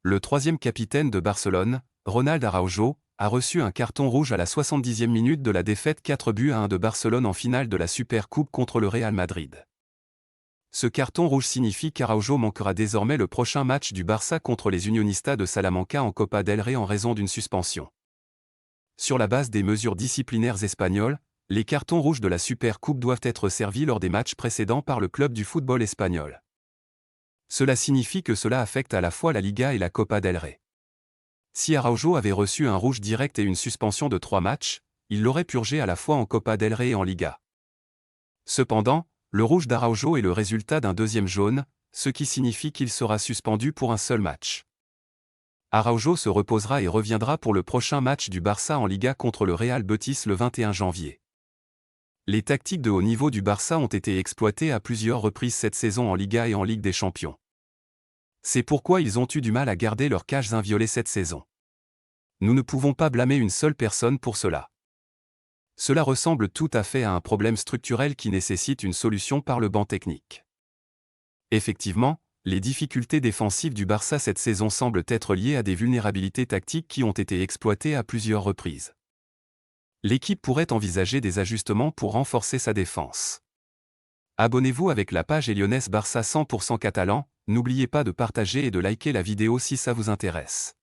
le troisième capitaine de Barcelone, Ronald Araujo, a reçu un carton rouge à la 70e minute de la défaite 4-1 de Barcelone en finale de la Supercoupe contre le Real Madrid. Ce carton rouge signifie qu'Araujo manquera désormais le prochain match du Barça contre les Unionistas de Salamanca en Copa del Rey en raison d'une suspension. Sur la base des mesures disciplinaires espagnoles, les cartons rouges de la Supercoupe doivent être servis lors des matchs précédents par le club du football espagnol. Cela signifie que cela affecte à la fois la Liga et la Copa del Rey. Si Araujo avait reçu un rouge direct et une suspension de 3 matchs, il l'aurait purgé à la fois en Copa del Rey et en Liga. Cependant, le rouge d'Araujo est le résultat d'un deuxième jaune, ce qui signifie qu'il sera suspendu pour un seul match. Araujo se reposera et reviendra pour le prochain match du Barça en Liga contre le Real Betis le 21 janvier. Les tactiques de haut niveau du Barça ont été exploitées à plusieurs reprises cette saison en Liga et en Ligue des Champions. C'est pourquoi ils ont eu du mal à garder leurs cages inviolées cette saison. Nous ne pouvons pas blâmer une seule personne pour cela. Cela ressemble tout à fait à un problème structurel qui nécessite une solution par le banc technique. Effectivement, les difficultés défensives du Barça cette saison semblent être liées à des vulnérabilités tactiques qui ont été exploitées à plusieurs reprises. L'équipe pourrait envisager des ajustements pour renforcer sa défense. Abonnez-vous avec la page Elionès Barça 100% catalan, n'oubliez pas de partager et de liker la vidéo si ça vous intéresse.